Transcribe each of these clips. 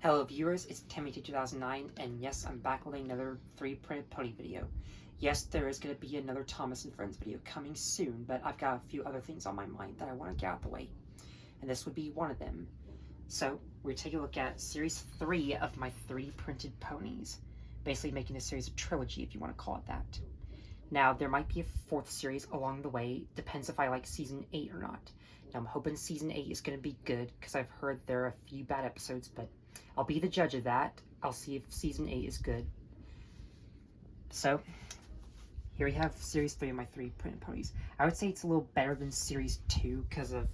Hello viewers, it's Timmy2009, and yes, I'm back with another 3-printed pony video. Yes, there is going to be another Thomas and Friends video coming soon, but I've got a few other things on my mind that I want to get out of the way, and this would be one of them. So, we're taking a look at Series 3 of my 3-printed ponies, basically making this series a trilogy if you want to call it that. Now, there might be a 4th series along the way, depends if I like Season 8 or not. Now, I'm hoping Season 8 is going to be good, because I've heard there are a few bad episodes, but I'll be the judge of that. I'll see if Season 8 is good. So, here we have Series 3 of my 3-printed ponies. I would say it's a little better than Series 2 because of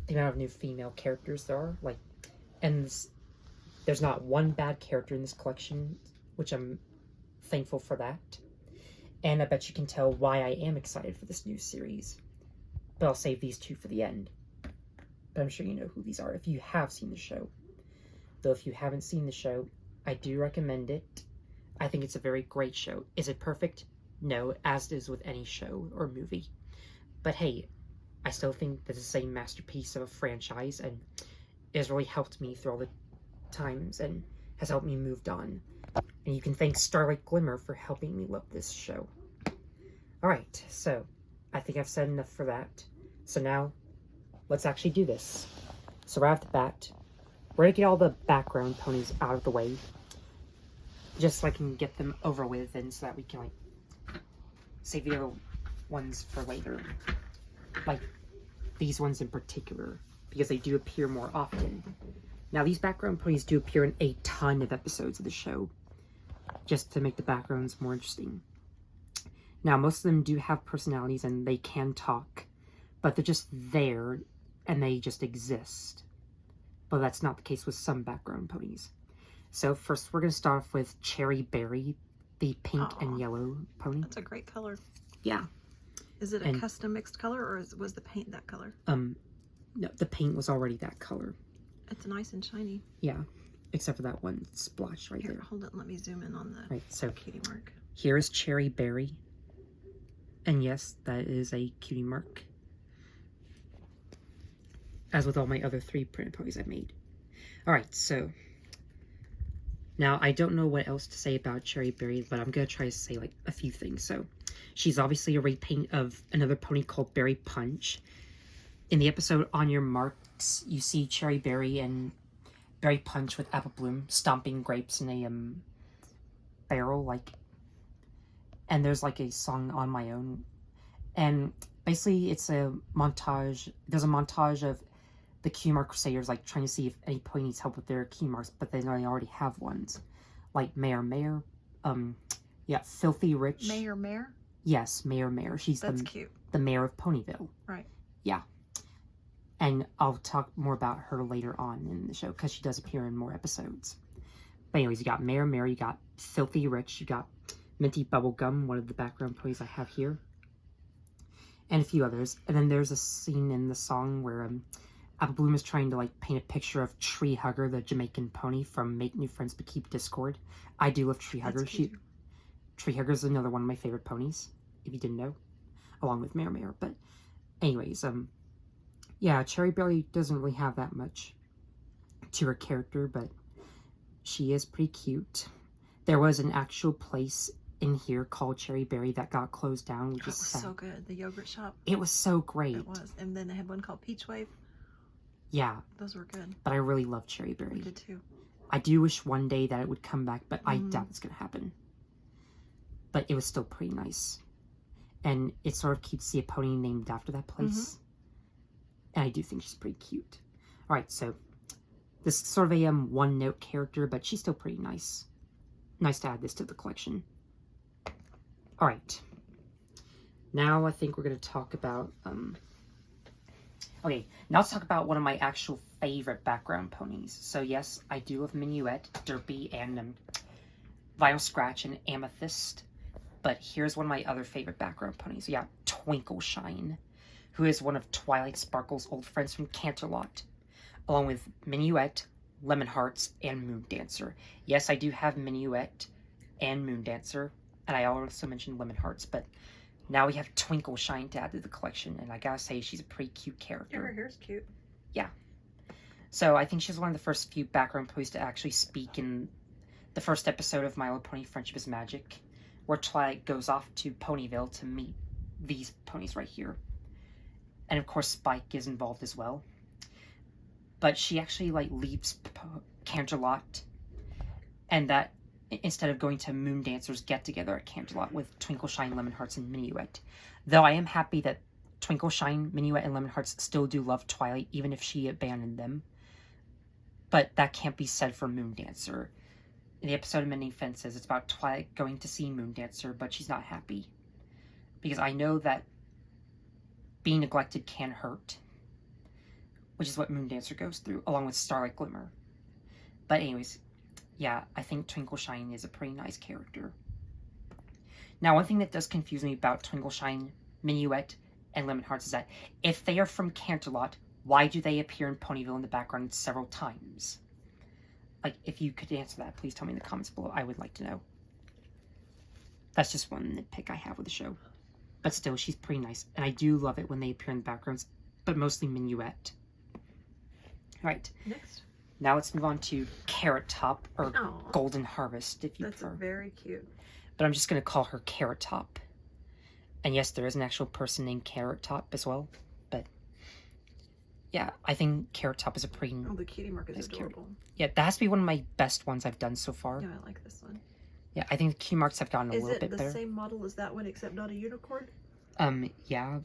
the amount of new female characters there are. And there's not one bad character in this collection, which I'm thankful for that. And I bet you can tell why I am excited for this new series. But I'll save these two for the end. But I'm sure you know who these are if you have seen the show. Though if you haven't seen the show, I do recommend it. I think it's a very great show. Is it perfect? No, as is with any show or movie. But hey, I still think that it's the same masterpiece of a franchise, and it has really helped me through all the times and has helped me move on. And you can thank Starlight Glimmer for helping me love this show. Alright, so I think I've said enough for that. So now, let's actually do this. So right off the bat, we're going to get all the background ponies out of the way, just so I can get them over with, and so that we can, save the other ones for later. Like, these ones in particular, because they do appear more often. Now, these background ponies do appear in a ton of episodes of the show, just to make the backgrounds more interesting. Now, most of them do have personalities, and they can talk, but they're just there, and they just exist. But that's not the case with some background ponies. So first we're going to start off with Cherry Berry, the pink and yellow pony. That's a great color. Yeah. Is it a custom mixed color, or was the paint that color? No, the paint was already that color. It's nice and shiny. Yeah, except for that one splotch right there. Hold it, let me zoom in on the cutie mark. Here is Cherry Berry. And yes, that is a cutie mark. As with all my other 3-printed ponies I've made. Alright, so now I don't know what else to say about Cherry Berry, but I'm going to try to say a few things. So she's obviously a repaint of another pony called Berry Punch. In the episode On Your Marks, you see Cherry Berry and Berry Punch with Apple Bloom stomping grapes in a barrel, and there's a song On My Own, and basically it's a montage. There's a montage of the cutie mark crusaders trying to see if any pony needs help with their cutie marks, but they already have ones, like Mayor, Filthy Rich. Mayor? Yes, Mayor. She's cute. The mayor of Ponyville. Right. Yeah. And I'll talk more about her later on in the show, because she does appear in more episodes. But anyways, you got Mayor, you got Filthy Rich, you got Minty Bubblegum, one of the background ponies I have here, and a few others. And then there's a scene in the song where Apple Bloom is trying to paint a picture of Tree Hugger, the Jamaican pony from Make New Friends But Keep Discord. I do love Tree Hugger. Tree Hugger is another one of my favorite ponies, if you didn't know, along with Mayor. But anyways, yeah, Cherry Berry doesn't really have that much to her character, but she is pretty cute. There was an actual place in here called Cherry Berry that got closed down, which is sad. So good. The yogurt shop. It was so great. It was. And then they had one called Peach Wave. Yeah. Those were good. But I really love Cherry Berry. We did too. I do wish one day that it would come back, but I doubt it's going to happen. But it was still pretty nice. And it's sort of cute to see a pony named after that place. And I do think she's pretty cute. Alright, so this is sort of a one-note character, but she's still pretty nice. Nice to add this to the collection. Alright. Now I think we're going to talk about... Okay, now let's talk about one of my actual favorite background ponies. So yes, I do love Minuet, Derpy, and Vital Scratch and Amethyst. But here's one of my other favorite background ponies. We got Twinkle Shine, who is one of Twilight Sparkle's old friends from Canterlot, along with Minuet, Lemon Hearts, and Moon Dancer. Yes, I do have Minuet and Moon Dancer, and I also mentioned Lemon Hearts, but now we have Twinkle Shine to add to the collection, and I gotta say, she's a pretty cute character. Her hair's cute. Yeah. So I think she's one of the first few background ponies to actually speak in the first episode of My Little Pony Friendship is Magic, where Twilight goes off to Ponyville to meet these ponies right here. And of course Spike is involved as well. But she actually like leaves Canterlot, and that instead of going to Moon Dancer's get-together at Canterlot with Twinkleshine, Lemon Hearts, and Minuet. Though I am happy that Twinkleshine, Minuet, and Lemon Hearts still do love Twilight, even if she abandoned them. But that can't be said for Moon Dancer. In the episode of Mending Fences, it's about Twilight going to see Moon Dancer, but she's not happy. Because I know that being neglected can hurt, which is what Moon Dancer goes through, along with Starlight Glimmer. But anyways, yeah, I think Twinkleshine is a pretty nice character. Now, one thing that does confuse me about Twinkleshine, Minuet, and Lemon Hearts is that if they are from Canterlot, why do they appear in Ponyville in the background several times? Like, if you could answer that, please tell me in the comments below. I would like to know. That's just one nitpick I have with the show. But still, she's pretty nice. And I do love it when they appear in the backgrounds, but mostly Minuet. Alright. Next. Now let's move on to Carrot Top, or Aww. Golden Harvest, if you That's prefer. very cute. But I'm just going to call her Carrot Top. And yes, there is an actual person named Carrot Top as well. But yeah, I think Carrot Top is a pretty Oh, the cutie mark is nice adorable. Yeah, that has to be one of my best ones I've done so far. Yeah, I like this one. Yeah, I think the cue marks have gotten a Is little it bit the better. same model as that one, except not a unicorn? Yeah.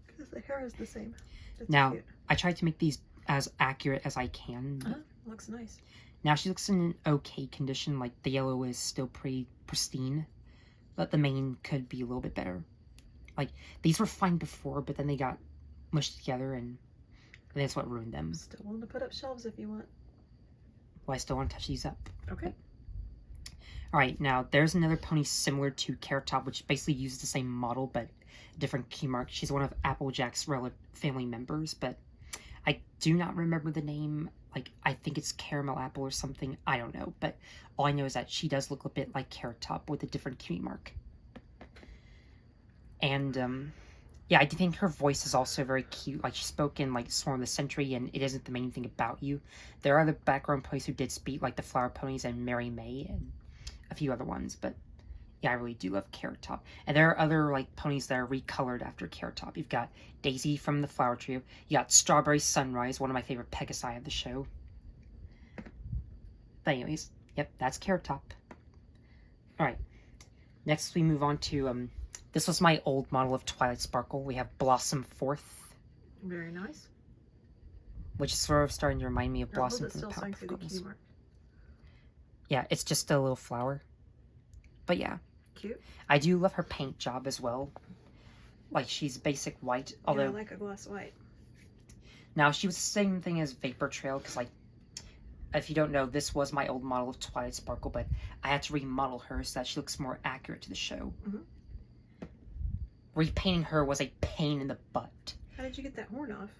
Because the hair is the same. That's Now, cute. I tried to make these as accurate as I can. Looks nice. Now she looks in an okay condition, like the yellow is still pretty pristine, but the mane could be a little bit better. Like, these were fine before, but then they got mushed together, and that's what ruined them. Still willing to put up shelves if you want. Well, I still want to touch these up. Okay. Alright, now there's another pony similar to Carrot Top, which basically uses the same model, but different key mark. She's one of Applejack's family members, but I do not remember the name. Like, I think it's Caramel Apple or something. I don't know, but all I know is that she does look a bit like Carrot Top with a different cutie mark. And, yeah, I do think her voice is also very cute. Like, she spoke in, like, Swarm of the Century, and it isn't the main thing about you. There are other background ponies who did speak, like the Flower Ponies and Mary May, and a few other ones, but yeah, I really do love Carrot Top. And there are other, like, ponies that are recolored after Carrot Top. You've got Daisy from the Flower Trio. You got Strawberry Sunrise, one of my favorite Pegasi of the show. But anyways, yep, that's Carrot Top. Alright, next we move on to, this was my old model of Twilight Sparkle. We have Blossom Forth. Very nice. Which is sort of starting to remind me of Blossom from the still Powerpuff showing through the Girls. cutie mark. Yeah, it's just a little flower. But yeah. Cute. I do love her paint job as well. Like, she's basic white, although... Yeah, I like a gloss white. Now, she was the same thing as Vapor Trail, because, like, if you don't know, this was my old model of Twilight Sparkle, but I had to remodel her so that she looks more accurate to the show. Repainting her was a pain in the butt. How did you get that horn off?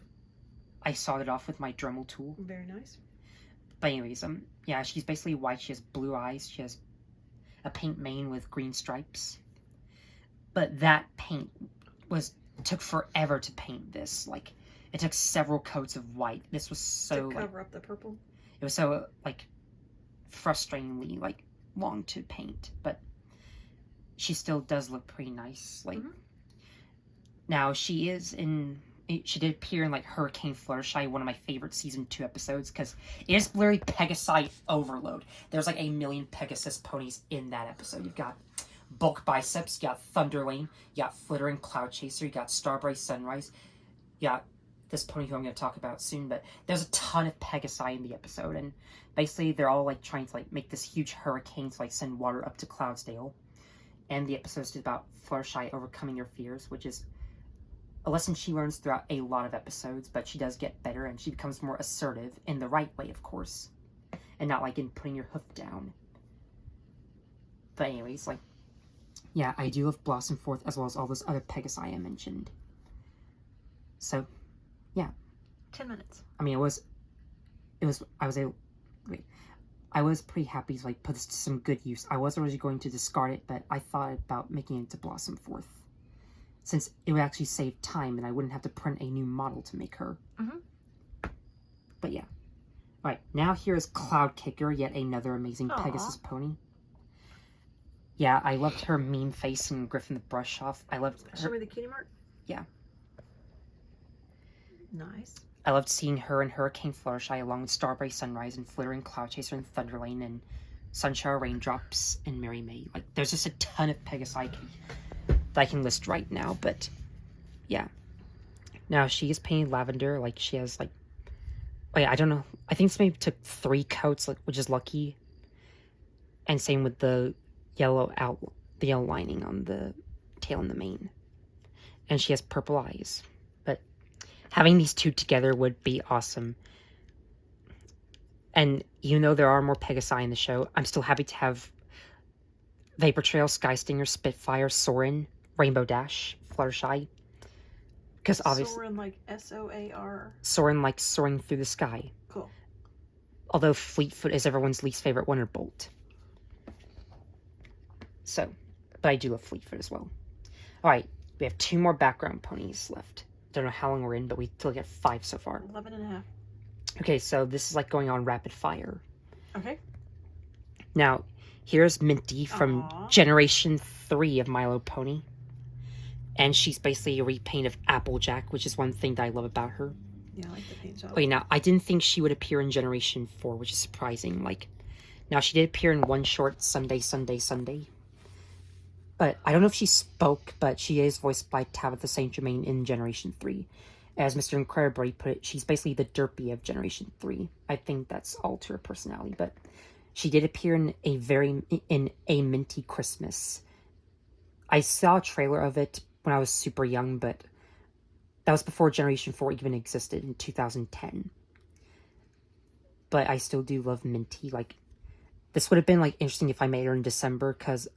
I sawed it off with my Dremel tool. Very nice. But anyways, yeah, she's basically white. She has blue eyes. She has a pink mane with green stripes. But that paint took forever to paint this. Like, it took several coats of white. This was so, to cover up the purple. It was so, like, frustratingly, like, long to paint. But she still does look pretty nice. Like, now she did appear in, like, Hurricane Fluttershy, one of my favorite season 2 episodes, because it is literally Pegasi overload. There's like 1 million Pegasus ponies in that episode. You've got Bulk Biceps, you got Thunderlane, you got Flittering Cloud Chaser, you got Starbright Sunrise, you got this pony who I'm going to talk about soon, but there's a ton of Pegasi in the episode, and basically they're all, like, trying to, like, make this huge hurricane to, like, send water up to Cloudsdale. And the episode is about Fluttershy overcoming her fears, which is a lesson she learns throughout a lot of episodes, but she does get better, and she becomes more assertive in the right way, of course. And not, like, in putting your hoof down. But anyways, like, yeah, I do love Blossom Forth, as well as all those other Pegasi I mentioned. So, yeah. 10 minutes. I mean, I was pretty happy to, like, put this to some good use. I was originally going to discard it, but I thought about making it into Blossom Forth, since it would actually save time and I wouldn't have to print a new model to make her. But yeah. Alright, now here is Cloud Kicker, yet another amazing Aw. Pegasus pony. Yeah, I loved her meme face and Griffin the Brush Off. I loved her. Show me the cutie mark. Yeah. Nice. I loved seeing her in Hurricane Fluttershy along with Strawberry Sunrise and Flittering Cloud Chaser and Thunderlane and Sunshower Raindrops and Mary May. Like, there's just a ton of Pegasi that I can list right now, but yeah. Now, she is painted lavender, like, she has, like, oh yeah, I don't know. I think this maybe took 3 coats, like, which is lucky. And same with the yellow lining on the tail and the mane. And she has purple eyes. But having these two together would be awesome. And even though there are more Pegasi in the show, I'm still happy to have Vapor Trail, Sky Stinger, Spitfire, Soarin', Rainbow Dash, Fluttershy. Because obviously... Soarin' like S-O-A-R. Soarin' like soaring through the sky. Cool. Although Fleetfoot is everyone's least favorite Wonderbolt. So, but I do love Fleetfoot as well. Alright, we have 2 more background ponies left. Don't know how long we're in, but we still get 5 so far. 11 and a half. Okay, so this is like going on rapid fire. Okay. Now, here's Minty from Aww. Generation 3 of My Little Pony. And she's basically a repaint of Applejack, which is one thing that I love about her. Yeah, I like the paint job. Okay, now, I didn't think she would appear in Generation 4, which is surprising. Like, now she did appear in one short, Sunday, Sunday, Sunday. But I don't know if she spoke, but she is voiced by Tabitha St. Germain in Generation 3. As Mr. Incredible put it, she's basically the Derpy of Generation 3. I think that's all to her personality, but she did appear in a Minty Christmas. I saw a trailer of it when I was super young, but that was before Generation 4 even existed in 2010. But I still do love Minty. Like, this would have been, like, interesting if I made her in December because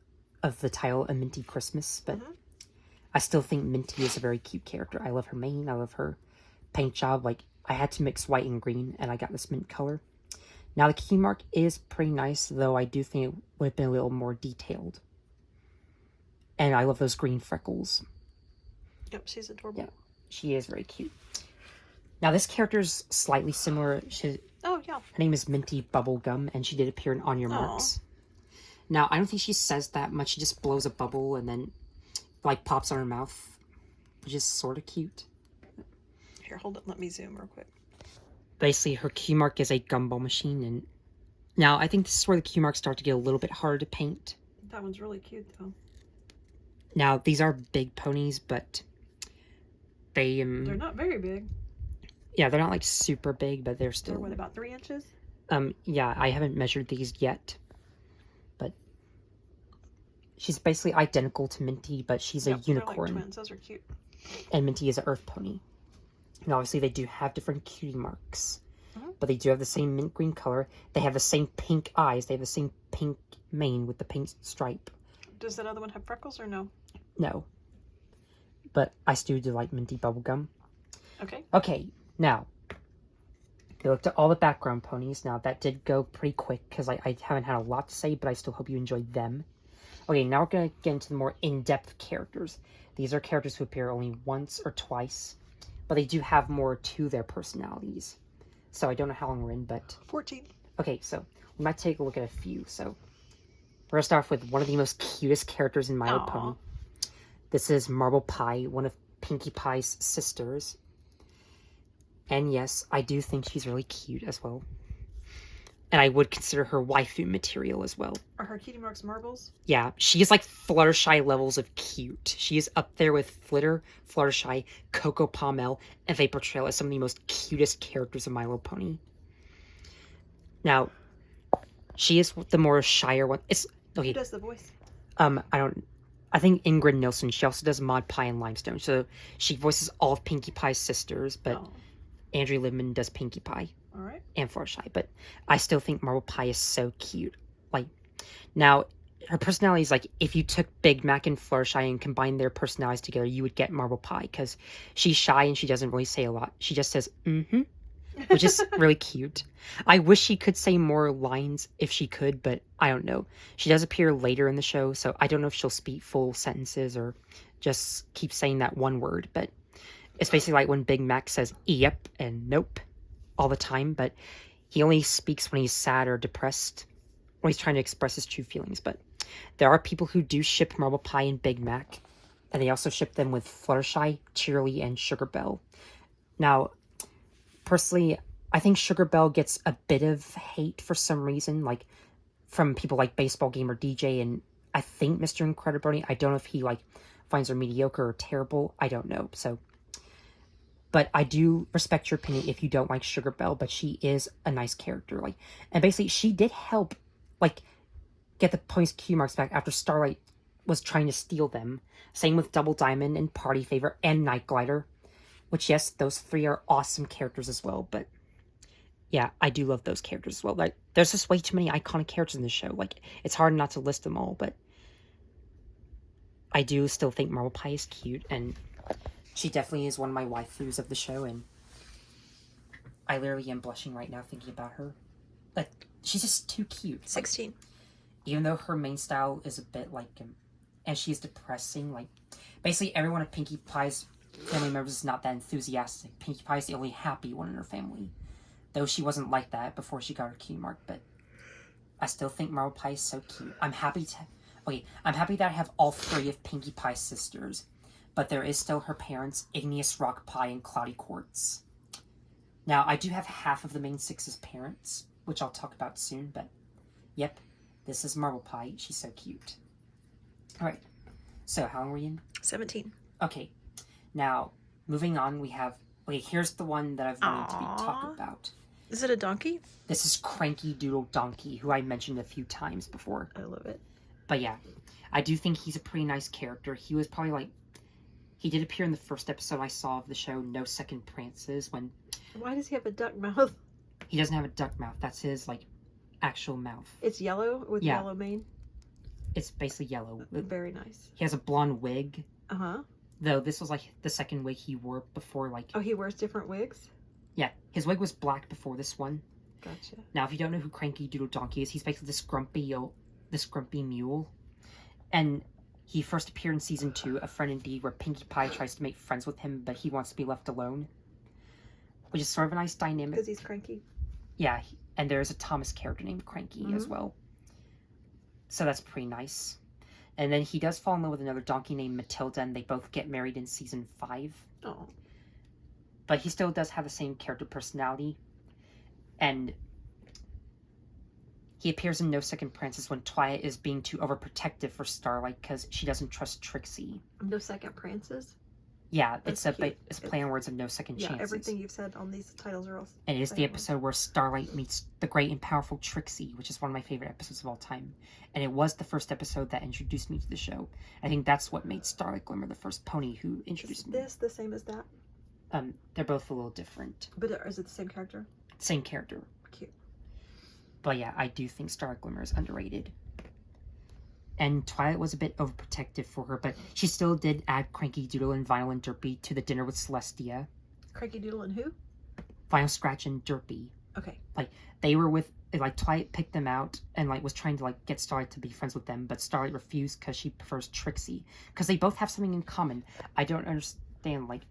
of the title, A Minty Christmas, but I still think Minty is a very cute character. I love her mane, I love her paint job. Like, I had to mix white and green, and I got this mint color. Now, the key mark is pretty nice, though I do think it would have been a little more detailed. And I love those green freckles. Yep, she's adorable. Yeah, she is very cute. Now, this character is slightly similar. Oh, yeah. Her name is Minty Bubblegum, and she did appear in On Your Marks. Now, I don't think she says that much. She just blows a bubble and then, like, pops on her mouth, which is sort of cute. Here, hold it. Let me zoom real quick. Basically, her key mark is a gumball machine, and now I think this is where the key marks start to get a little bit harder to paint. That one's really cute, though. Now, these are big ponies, but they're not very big. Yeah, they're not, like, super big, but they're still... They're, what, about 3 inches? Yeah, I haven't measured these yet. But she's basically identical to Minty, but she's a unicorn. They're like twins. Those are cute. And Minty is an earth pony. And obviously they do have different cutie marks. But they do have the same mint green color. They have the same pink eyes. They have the same pink mane with the pink stripe. Does that other one have freckles or no? No. But I still do like Minty Bubblegum. Okay. Okay, now, we looked at all the background ponies. Now, that did go pretty quick because I haven't had a lot to say, but I still hope you enjoyed them. Okay, now we're going to get into the more in-depth characters. These are characters who appear only once or twice, but they do have more to their personalities. So I don't know how long we're in, but... 14. Okay, so we might take a look at a few. So we're going to start off with one of the most cutest characters in My Little Pony. This is Marble Pie, one of Pinkie Pie's sisters. And yes, I do think she's really cute as well. And I would consider her waifu material as well. Are her cutie marks marbles? Yeah, she is like Fluttershy levels of cute. She is up there with Flitter, Fluttershy, Coco Pommel, and Vapor Trail as some of the most cutest characters of My Little Pony. Now, she is the more shyer one. It's okay. Who does the voice? I think Ingrid Nilsson. She also does Maud Pie and Limestone. So she voices all of Pinkie Pie's sisters, but Andrea Libman does Pinkie Pie. All right. And Fluttershy, but I still think Marble Pie is so cute. Like, now, her personality is like, if you took Big Mac and Fluttershy and combined their personalities together, you would get Marble Pie, because she's shy and she doesn't really say a lot. She just says, which is really cute. I wish she could say more lines if she could, but I don't know. She does appear later in the show, so I don't know if she'll speak full sentences or just keep saying that one word, but it's basically like when Big Mac says, yep, and nope all the time, but He only speaks when he's sad or depressed, or he's trying to express his true feelings. But there are people who do ship Marble Pie and Big Mac, and they also ship them with Fluttershy, Cheerilee, and Sugar Belle. Now, personally, I think Sugar Belle gets a bit of hate for some reason, like from people like Baseball Gamer DJ, and I think Mr. Incredibrony. I don't know if he like finds her mediocre or terrible. I don't know. So, but I do respect your opinion if you don't like Sugar Belle, but she is a nice character. Like, and basically, she did help, like, get the points Q marks back after Starlight was trying to steal them. Same with Double Diamond and Party Favor and Night Glider, which, yes, those three are awesome characters as well. But yeah, I do love those characters as well. Like, there's just way too many iconic characters in this show. Like, it's hard not to list them all, but I do still think Marble Pie is cute, and she definitely is one of my waifus of the show, and I literally am blushing right now thinking about her. Like, she's just too cute. 16. Like, even though her main style is a bit like, and she's depressing, like, basically everyone of Pinkie Pie's family members is not that enthusiastic. Pinkie Pie is the only happy one in her family. Though she wasn't like that before she got her Q mark, but I still think Marble Pie is so cute. I'm happy that I have all three of Pinkie Pie's sisters, but there is still her parents, Igneous Rock Pie and Cloudy Quartz. Now, I do have half of the main six's parents, which I'll talk about soon, but yep, this is Marble Pie. She's so cute. Alright, so how long were you in? 17. Okay, now, moving on, we have, here's the one that I've wanted to be talked about. Is it a donkey? This is Cranky Doodle Donkey, who I mentioned a few times before. I love it. But yeah, I do think he's a pretty nice character. He was probably like, he did appear in the first episode I saw of the show, No Second Prances, when... Why does he have a duck mouth? He doesn't have a duck mouth. That's his, like, actual mouth. It's yellow with yellow mane? It's basically yellow. Very nice. He has a blonde wig. Uh-huh. Though this was, like, the second wig he wore before, like... Oh, he wears different wigs? Yeah, his wig was black before this one. Gotcha. Now, if you don't know who Cranky Doodle Donkey is, he's basically this grumpy mule. And he first appeared in Season 2, A Friend Indeed, where Pinkie Pie tries to make friends with him, but he wants to be left alone. Which is sort of a nice dynamic. Because he's cranky? Yeah, and there's a Thomas character named Cranky as well. So that's pretty nice. And then he does fall in love with another donkey named Matilda, and they both get married in Season 5. Oh. But he still does have the same character personality. And he appears in No Second Prances when Twilight is being too overprotective for Starlight because she doesn't trust Trixie. No Second Prances? Yeah, it's a play on words of No Second Yeah, Chances. everything you've said on these titles are all... And it is the episode where Starlight meets the great and powerful Trixie, which is one of my favorite episodes of all time. And it was the first episode that introduced me to the show. I think that's what made Starlight Glimmer the first pony who introduced me. Is this the same as that? They're both a little different. But is it the same character? Same character. Cute. But yeah, I do think Starlight Glimmer is underrated. And Twilight was a bit overprotective for her, but she still did add Cranky Doodle and Vinyl and Derpy to the dinner with Celestia. Cranky Doodle and who? Vinyl Scratch and Derpy. Okay. Like, they were with, like, Twilight picked them out and, like, was trying to, like, get Starlight to be friends with them, but Starlight refused because she prefers Trixie. Because they both have something in common. I don't understand, like,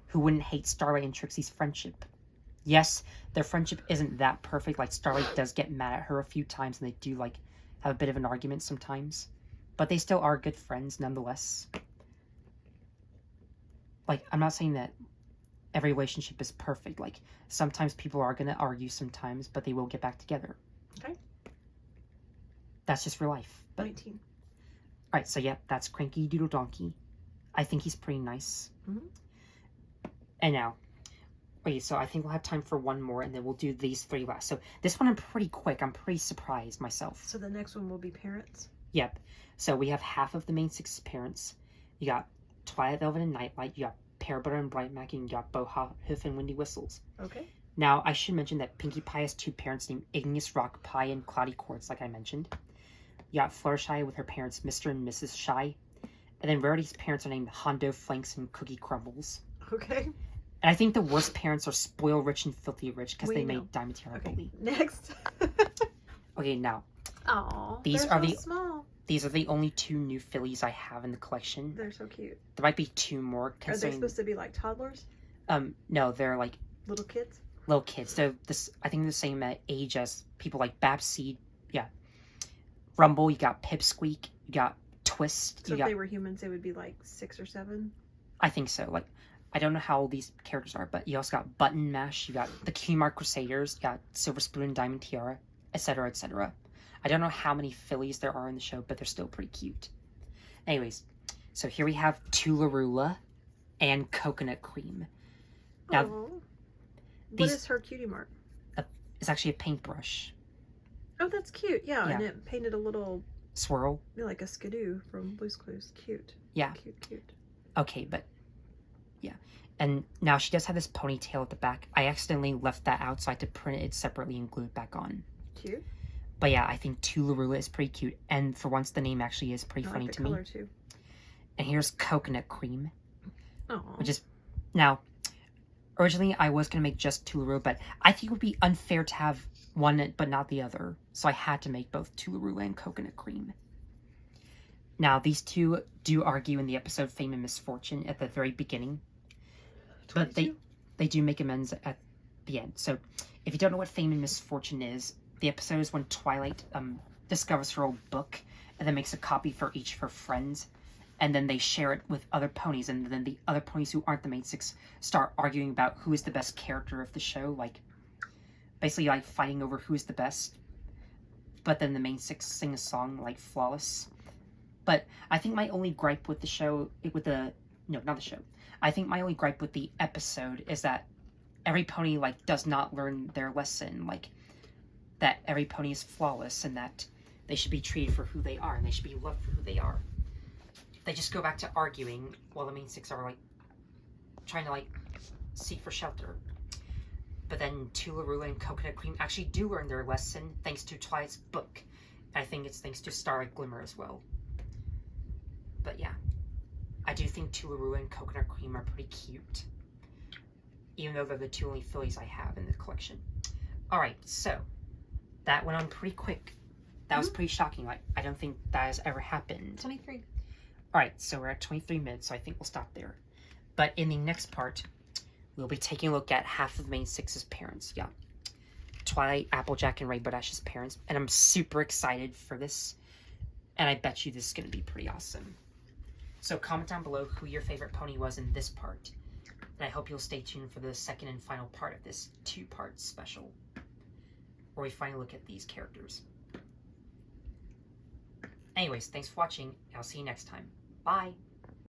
who wouldn't hate Starlight and Trixie's friendship. Yes, their friendship isn't that perfect. Like, Starlight does get mad at her a few times, and they do, like, have a bit of an argument sometimes. But they still are good friends, nonetheless. Like, I'm not saying that every relationship is perfect. Like, sometimes people are going to argue sometimes, but they will get back together. Okay. That's just real life. But, 19. Alright, so yeah, that's Cranky Doodle Donkey. I think he's pretty nice. Mm-hmm. And now, okay, so I think we'll have time for one more, and then we'll do these three last. So this one I'm pretty quick. I'm pretty surprised myself. So the next one will be parents? Yep. So we have half of the main six parents. You got Twilight Velvet and Nightlight. You got Pearbutter and Bright Mac, and you got Bo Hoof and Windy Whistles. Okay. Now, I should mention that Pinkie Pie has two parents named Igneous Rock Pie and Cloudy Quartz, like I mentioned. You got Fluttershy with her parents Mr. and Mrs. Shy. And then Rarity's parents are named Hondo Flanks and Cookie Crumbles. Okay. And I think the worst parents are Spoil Rich and Filthy Rich because they made Diamond Tiara Okay, Bully. next. Okay, now. Aww, These they're are so the small. These are the only two new fillies I have in the collection. They're so cute. There might be two more. Are they supposed to be like toddlers? No, they're like little kids. little kids. They're I think the same age as people like Babseed. Yeah. Rumble, you got Pipsqueak, you got Twist. So if they were humans, they would be like 6 or 7? I think so. Like, I don't know how old these characters are, but you also got Button Mash, you got the Q-Mark Crusaders, you got Silver Spoon and Diamond Tiara, etc., etc. I don't know how many fillies there are in the show, but they're still pretty cute. Anyways, so here we have Tularula and Coconut Cream. Now, what is her cutie mark? It's actually a paintbrush. Oh, that's cute. Yeah, and it painted a little swirl. Like a skidoo from Blue's Clues. Cute. Yeah. Cute. Okay, but yeah. And now she does have this ponytail at the back. I accidentally left that out, so I had to print it separately and glue it back on. Cute. But yeah, I think Tularula is pretty cute. And for once, the name actually is pretty funny to me. Too. And here's Coconut Cream. Oh. Which is... Now, originally I was going to make just Tularula, but I think it would be unfair to have one but not the other. So I had to make both Tularula and Coconut Cream. Now, these two do argue in the episode Fame and Misfortune at the very beginning. 22? But they do make amends at the end. So, if you don't know what Fame and Misfortune is, the episode is when Twilight discovers her old book and then makes a copy for each of her friends. And then they share it with other ponies. And then the other ponies who aren't the main 6 start arguing about who is the best character of the show. Like, basically, like, fighting over who is the best. But then the main 6 sing a song, like, Flawless. But I think my only gripe with the show, no, not the show. I think my only gripe with the episode is that every pony, like, does not learn their lesson. Like, that every pony is flawless and that they should be treated for who they are and they should be loved for who they are. They just go back to arguing while the main 6 are, like, trying to, like, seek for shelter. But then Tularula and Coconut Cream actually do learn their lesson thanks to Twilight's book. I think it's thanks to Starlight Glimmer as well. But yeah, I do think Tularula and Coconut Cream are pretty cute. Even though they're the 2 only fillies I have in the collection. Alright, so that went on pretty quick. That was pretty shocking. Like, I don't think that has ever happened. 23. Alright, so we're at 23 minutes, so I think we'll stop there. But in the next part, we'll be taking a look at half of the main 6's parents. Yeah. Twilight, Applejack, and Rainbow Dash's parents. And I'm super excited for this. And I bet you this is going to be pretty awesome. So comment down below who your favorite pony was in this part. And I hope you'll stay tuned for the second and final part of this 2-part special, where we finally look at these characters. Anyways, thanks for watching, and I'll see you next time. Bye!